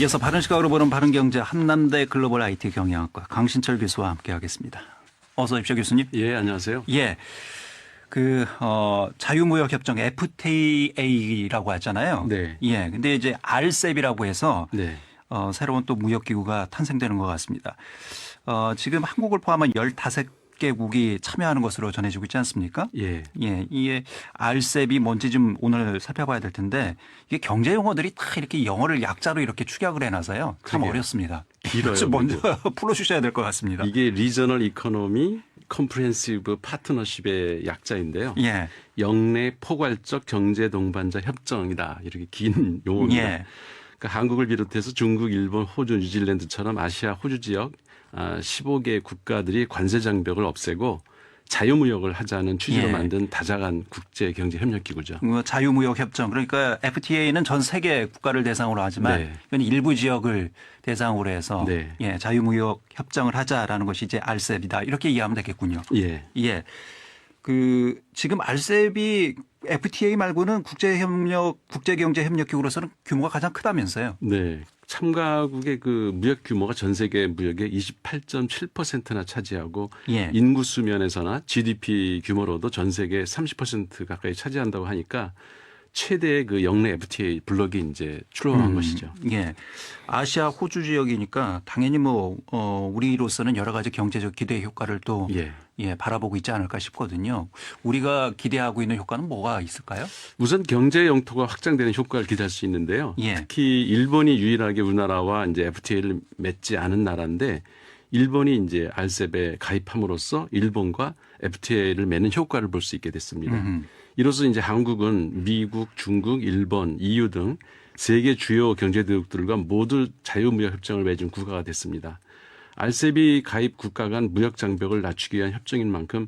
이어서 바른 시각으로 보는 바른경제 한남대 글로벌 IT 경영학과 강신철 교수와 함께하겠습니다. 어서 오십시오, 교수님. 예, 안녕하세요. 예, 자유무역협정 FTA라고 하잖아요. 네. 예, 근데 이제 RCEP이라고 해서 네. 새로운 또 무역기구가 탄생되는 것 같습니다. 지금 한국을 포함한 15개국이 참여하는 것으로 전해지고 있지 않습니까? 예. 예, 이게 RCEP이 뭔지 좀 오늘 살펴봐야 될 텐데 이게 경제 용어들이 다 이렇게 영어를 약자로 이렇게 축약을 해놔서요. 참 그러게요. 어렵습니다. 길어요. 좀 먼저 풀어주셔야 될 것 같습니다. 이게 리저널 이코노미 컴프레hen시브 파트너십의 약자인데요. 예, 영내 포괄적 경제 동반자 협정이다. 이렇게 긴 용어입니다. 예, 그러니까 한국을 비롯해서 중국, 일본, 호주, 뉴질랜드처럼 아시아 호주 지역 15개 국가들이 관세 장벽을 없애고 자유무역을 하자는 취지로 예. 만든 다자간 국제경제협력기구죠. 자유무역협정 그러니까 FTA는 전 세계 국가를 대상으로 하지만 네. 이건 일부 지역을 대상으로 해서 네. 예, 자유무역협정을 하자라는 것이 이제 RCEP이다 이렇게 이해하면 되겠군요. 예. 예. 지금 RCEP이 FTA 말고는 국제경제협력기구로서는 규모가 가장 크다면서요. 네. 참가국의 그 무역 규모가 전 세계 무역의 28.7%나 차지하고 예. 인구수 면에서나 GDP 규모로도 전 세계 30% 가까이 차지한다고 하니까 최대의 그 영내 FTA 블록이 이제 출범한 것이죠. 예. 아시아 호주 지역이니까 당연히 우리로서는 여러 가지 경제적 기대 효과를 또 바라보고 있지 않을까 싶거든요. 우리가 기대하고 있는 효과는 뭐가 있을까요? 우선 경제 영토가 확장되는 효과를 기대할 수 있는데요. 예. 특히 일본이 유일하게 우리나라와 이제 FTA를 맺지 않은 나라인데 일본이 이제 RCEP에 가입함으로써 일본과 FTA를 맺는 효과를 볼 수 있게 됐습니다. 이로써 이제 한국은 미국, 중국, 일본, EU 등 세계 주요 경제대국들과 모두 자유무역 협정을 맺은 국가가 됐습니다. RCEP 가입 국가 간 무역 장벽을 낮추기 위한 협정인 만큼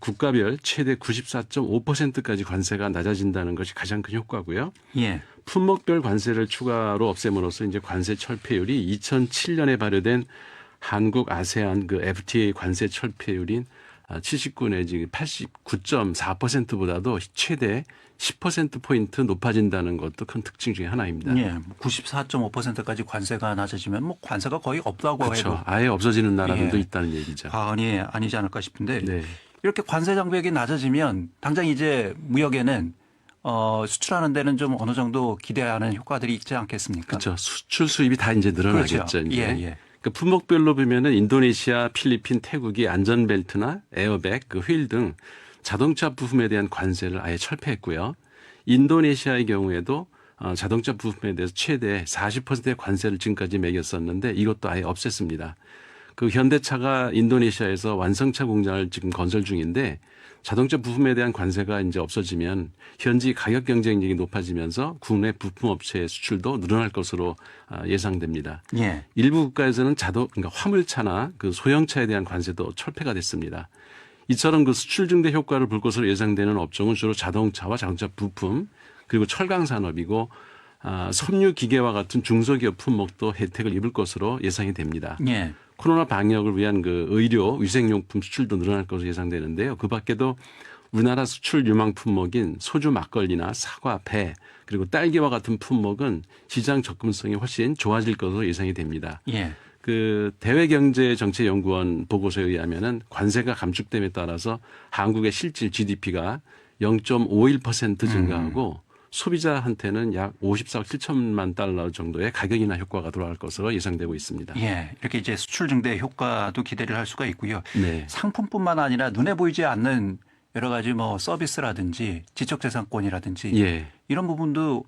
국가별 최대 94.5%까지 관세가 낮아진다는 것이 가장 큰 효과고요. 예. 품목별 관세를 추가로 없앰으로써 이제 관세 철폐율이 2007년에 발효된 한국 아세안 그 FTA 관세 철폐율인 79 내지 89.4%보다도 최대 10%포인트 높아진다는 것도 큰 특징 중에 하나입니다. 예. 94.5%까지 관세가 낮아지면 관세가 거의 없다고 그렇죠. 해도 아예 없어지는 나라들도 있다는 얘기죠. 과언이 아니지 않을까 싶은데 네. 이렇게 관세 장벽이 낮아지면 당장 이제 무역에는 수출하는 데는 좀 어느 정도 기대하는 효과들이 있지 않겠습니까? 그렇죠. 수출 수입이 다 이제 늘어나겠죠. 그렇죠. 이제. 예. 그러니까 품목별로 보면은 인도네시아, 필리핀, 태국이 안전벨트나 에어백, 그 휠 등 자동차 부품에 대한 관세를 아예 철폐했고요. 인도네시아의 경우에도 자동차 부품에 대해서 최대 40%의 관세를 지금까지 매겼었는데 이것도 아예 없앴습니다. 그 현대차가 인도네시아에서 완성차 공장을 지금 건설 중인데 자동차 부품에 대한 관세가 이제 없어지면 현지 가격 경쟁력이 높아지면서 국내 부품 업체의 수출도 늘어날 것으로 예상됩니다. 예. 일부 국가에서는 그러니까 화물차나 그 소형차에 대한 관세도 철폐가 됐습니다. 이처럼 그 수출 증대 효과를 볼 것으로 예상되는 업종은 주로 자동차와 자동차 부품 그리고 철강 산업이고 섬유 기계와 같은 중소기업 품목도 혜택을 입을 것으로 예상이 됩니다. 예. 코로나 방역을 위한 그 의료 위생용품 수출도 늘어날 것으로 예상되는데요. 그 밖에도 우리나라 수출 유망 품목인 소주 막걸리나 사과, 배 그리고 딸기와 같은 품목은 시장 접근성이 훨씬 좋아질 것으로 예상이 됩니다. 예. 그 대외경제정책연구원 보고서에 의하면은 관세가 감축됨에 따라서 한국의 실질 GDP가 0.51% 증가하고 소비자한테는 약 54억 7천만 달러 정도의 가격이나 효과가 돌아갈 것으로 예상되고 있습니다. 예. 이렇게 이제 수출 증대 효과도 기대를 할 수가 있고요. 네. 상품뿐만 아니라 눈에 보이지 않는 여러 가지 서비스라든지 지적재산권이라든지 예. 이런 부분도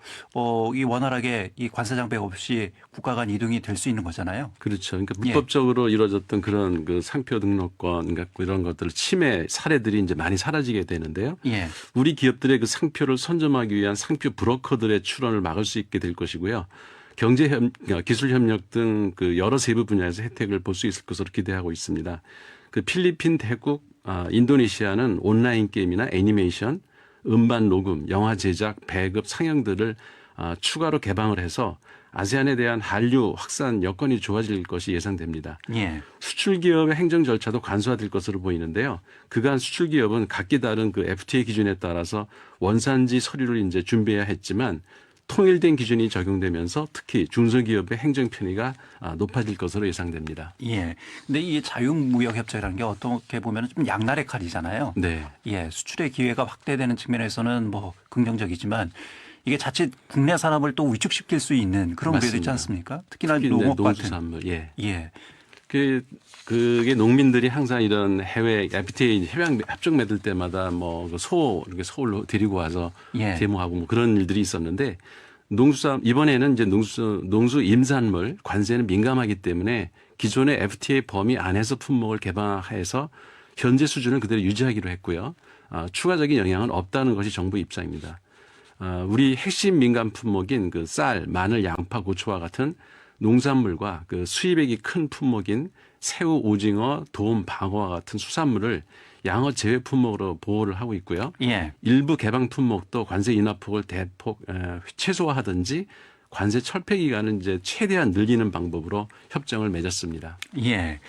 이 원활하게 이 관세 장벽 없이 국가 간 이동이 될 수 있는 거잖아요. 그렇죠. 그러니까 불법적으로 이루어졌던 그런 그 상표 등록권 같고 이런 것들 침해 사례들이 이제 많이 사라지게 되는데요. 예. 우리 기업들의 그 상표를 선점하기 위한 상표 브로커들의 출원을 막을 수 있게 될 것이고요. 기술 협력 등 그 여러 세부 분야에서 혜택을 볼 수 있을 것으로 기대하고 있습니다. 그 필리핀, 태국, 인도네시아는 온라인 게임이나 애니메이션, 음반 녹음, 영화 제작, 배급, 상영들을 추가로 개방을 해서 아세안에 대한 한류 확산 여건이 좋아질 것이 예상됩니다. 예. 수출 기업의 행정 절차도 간소화될 것으로 보이는데요. 그간 수출 기업은 각기 다른 그 FTA 기준에 따라서 원산지 서류를 이제 준비해야 했지만 통일된 기준이 적용되면서 특히 중소기업의 행정 편의가 높아질 것으로 예상됩니다. 예. 근데 이 자유무역협정이라는 게 어떻게 보면 좀 양날의 칼이잖아요. 네. 예. 수출의 기회가 확대되는 측면에서는 뭐 긍정적이지만 이게 자칫 국내 산업을 또 위축시킬 수 있는 그런 우려도 있지 않습니까? 특히나 농업 같은. 농수산물. 예. 예. 그게 농민들이 항상 이런 해외 FTA 해외 협정 맺을 때마다 뭐 이렇게 소를 데리고 와서 예. 데모하고 뭐 그런 일들이 있었는데 이번에는 이제 농수 임산물 관세는 민감하기 때문에 기존의 FTA 범위 안에서 품목을 개방해서 현재 수준을 그대로 유지하기로 했고요. 추가적인 영향은 없다는 것이 정부 입장입니다. 우리 핵심 민감 품목인 그 쌀, 마늘, 양파, 고추와 같은 농산물과 그 수입액이 큰 품목인 새우, 오징어, 돔, 방어와 같은 수산물을 양어 제외 품목으로 보호를 하고 있고요. 예. 일부 개방 품목도 관세 인하폭을 대폭 최소화하든지 관세 철폐 기간을 이제 최대한 늘리는 방법으로 협정을 맺었습니다. 예.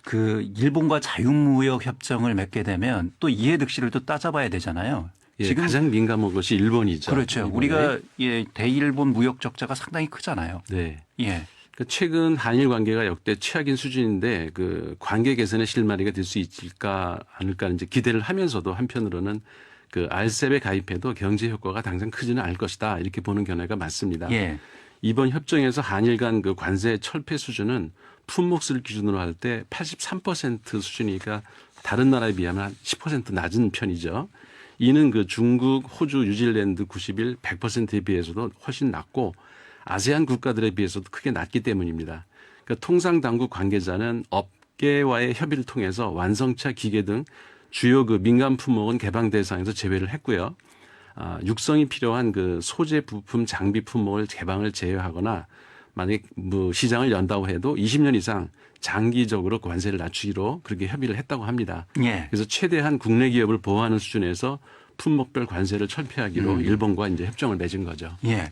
그 일본과 자유무역 협정을 맺게 되면 또 이해득실을 또 따져봐야 되잖아요. 예, 지금 가장 민감한 것이 일본이죠. 그렇죠. 이번에. 우리가 대일본 무역 적자가 상당히 크잖아요. 네. 예. 최근 한일 관계가 역대 최악인 수준인데 그 관계 개선의 실마리가 될 수 있을까 않을까 이제 기대를 하면서도 한편으로는 그 RCEP에 가입해도 경제 효과가 당장 크지는 않을 것이다 이렇게 보는 견해가 많습니다. 예. 이번 협정에서 한일 간 그 관세 철폐 수준은 품목수를 기준으로 할 때 83% 수준이니까 다른 나라에 비하면 한 10% 낮은 편이죠. 이는 그 중국, 호주, 뉴질랜드 91, 100%에 비해서도 훨씬 낮고 아세안 국가들에 비해서도 크게 낮기 때문입니다. 그러니까 통상당국 관계자는 업계와의 협의를 통해서 완성차 기계 등 주요 그 민간 품목은 개방 대상에서 제외를 했고요. 육성이 필요한 그 소재 부품 장비 품목을 개방을 제외하거나 만약에 뭐 시장을 연다고 해도 20년 이상 장기적으로 관세를 낮추기로 그렇게 협의를 했다고 합니다. 예. 그래서 최대한 국내 기업을 보호하는 수준에서 품목별 관세를 철폐하기로 일본과 이제 협정을 맺은 거죠. 예.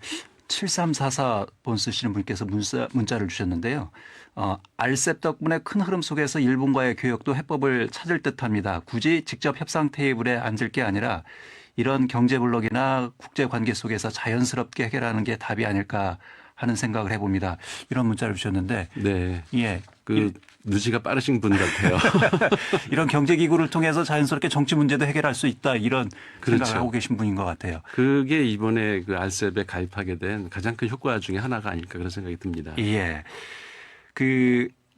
7344번 쓰시는 분께서 문자를 주셨는데요. RCEP 덕분에 큰 흐름 속에서 일본과의 교역도 해법을 찾을 듯합니다. 굳이 직접 협상 테이블에 앉을 게 아니라 이런 경제 블록이나 국제 관계 속에서 자연스럽게 해결하는 게 답이 아닐까 하는 생각을 해봅니다. 이런 문자를 주셨는데, 네. 예, 눈치가 빠르신 분 같아요. 이런 경제 기구를 통해서 자연스럽게 정치 문제도 해결할 수 있다 이런 그렇죠. 생각을 하고 계신 분인 것 같아요. 그게 이번에 그 RCEP에 가입하게 된 가장 큰 효과 중에 하나가 아닐까 그런 생각이 듭니다. 예,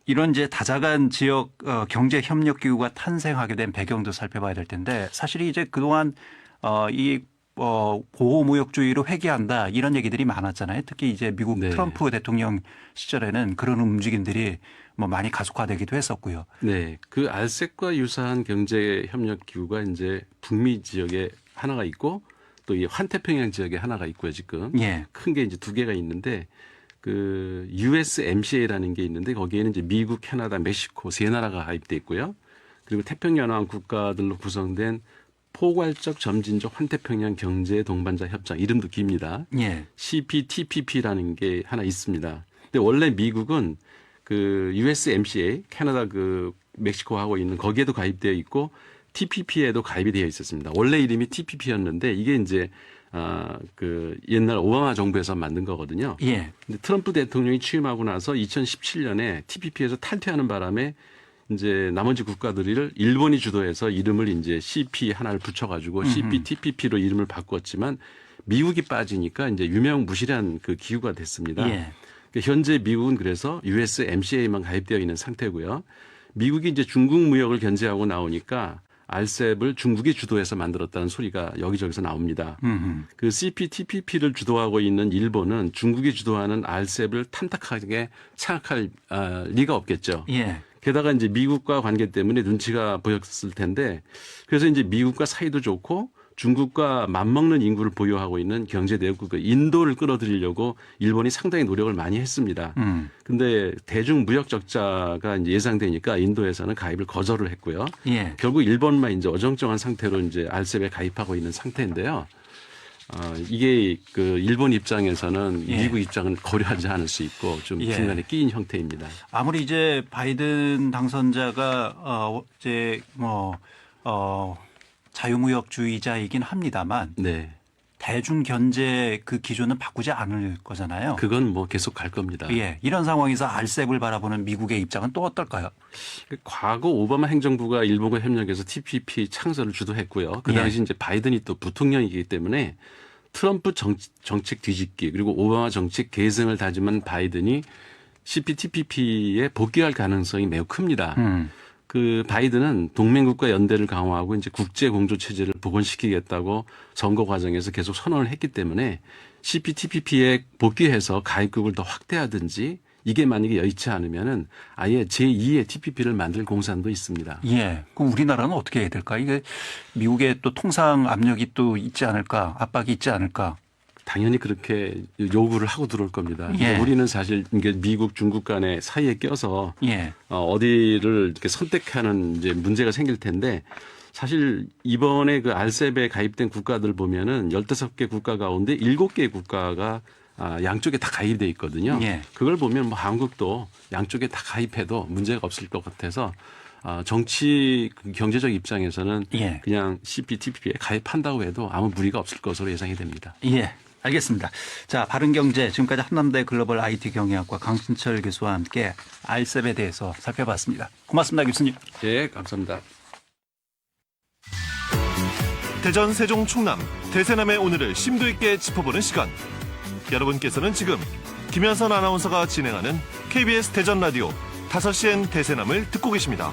이런 이제 다자간 지역 경제 협력 기구가 탄생하게 된 배경도 살펴봐야 될 텐데 사실 이제 그동안 보호무역주의로 회귀한다 이런 얘기들이 많았잖아요. 특히 이제 미국 네. 트럼프 대통령 시절에는 그런 움직임들이 뭐 많이 가속화되기도 했었고요. 네. 그 RCEP과 유사한 경제 협력 기구가 이제 북미 지역에 하나가 있고 또 이 환태평양 지역에 하나가 있고요, 지금. 예. 큰 게 이제 두 개가 있는데 그 USMCA라는 게 있는데 거기에는 이제 미국, 캐나다, 멕시코 세 나라가 가입돼 있고요. 그리고 태평양왕 국가들로 구성된 포괄적 점진적 환태평양 경제 동반자 협정 이름도 깁니다. 예. CPTPP라는 게 하나 있습니다. 근데 원래 미국은 그 USMCA, 캐나다 그 멕시코하고 있는 거기에도 가입되어 있고 TPP에도 가입이 되어 있었습니다. 원래 이름이 TPP였는데 이게 이제 그 옛날 오바마 정부에서 만든 거거든요. 예. 근데 트럼프 대통령이 취임하고 나서 2017년에 TPP에서 탈퇴하는 바람에 이제 나머지 국가들을 일본이 주도해서 이름을 이제 CP 하나를 붙여가지고 CPTPP로 이름을 바꿨지만 미국이 빠지니까 이제 유명무실한 그 기구가 됐습니다. 예. 현재 미국은 그래서 USMCA만 가입되어 있는 상태고요. 미국이 이제 중국 무역을 견제하고 나오니까 RCEP을 중국이 주도해서 만들었다는 소리가 여기저기서 나옵니다. 그 CPTPP를 주도하고 있는 일본은 중국이 주도하는 RCEP을 탐탁하게 착각할 리가 없겠죠. 예. 게다가 이제 미국과 관계 때문에 눈치가 보였을 텐데 그래서 이제 미국과 사이도 좋고 중국과 맞먹는 인구를 보유하고 있는 경제 대국 인도를 끌어들이려고 일본이 상당히 노력을 많이 했습니다. 근데 대중 무역 적자가 이제 예상되니까 인도에서는 가입을 거절을 했고요. 예. 결국 일본만 이제 어정쩡한 상태로 이제 RCEP에 가입하고 있는 상태인데요. 이게 그 일본 입장에서는 예. 미국 입장은 고려하지 않을 수 있고 좀 예. 중간에 끼인 형태입니다. 아무리 이제 바이든 당선자가 자유무역주의자이긴 합니다만 네. 대중 견제 그 기준은 바꾸지 않을 거잖아요. 그건 뭐 계속 갈 겁니다. 예, 이런 상황에서 알셉을 바라보는 미국의 입장은 또 어떨까요? 과거 오바마 행정부가 일본과 협력해서 TPP 창설을 주도했고요. 그 예. 당시 이제 바이든이 또 부통령이기 때문에 트럼프 정책 뒤집기 그리고 오바마 정책 계승을 다짐한 바이든이 CPTPP에 복귀할 가능성이 매우 큽니다. 그 바이든은 동맹국가 연대를 강화하고 이제 국제 공조 체제를 복원시키겠다고 선거 과정에서 계속 선언을 했기 때문에 CPTPP에 복귀해서 가입국을 더 확대하든지 이게 만약에 여의치 않으면은 아예 제2의 TPP를 만들 공산도 있습니다. 예. 그럼 우리나라는 어떻게 해야 될까? 이게 미국의 또 통상 압력이 또 있지 않을까? 압박이 있지 않을까? 당연히 그렇게 요구를 하고 들어올 겁니다. 예. 우리는 사실 이게 미국, 중국 간의 사이에 껴서 예. 어디를 이렇게 선택하는 이제 문제가 생길 텐데 사실 이번에 그 알셉에 가입된 국가들 보면은 15개 국가 가운데 7개 국가가 양쪽에 다 가입돼 있거든요. 예. 그걸 보면 뭐 한국도 양쪽에 다 가입해도 문제가 없을 것 같아서 정치 경제적 입장에서는 예. 그냥 CPTPP에 가입한다고 해도 아무 무리가 없을 것으로 예상이 됩니다. 예. 알겠습니다. 자, 바른경제 지금까지 한남대 글로벌 IT 경영학과 강신철 교수와 함께 알셉에 대해서 살펴봤습니다. 고맙습니다, 교수님. 예, 감사합니다. 대전, 세종, 충남, 대세남의 오늘을 심도 있게 짚어보는 시간. 여러분께서는 지금 김현선 아나운서가 진행하는 KBS 대전 라디오 5시엔 대세남을 듣고 계십니다.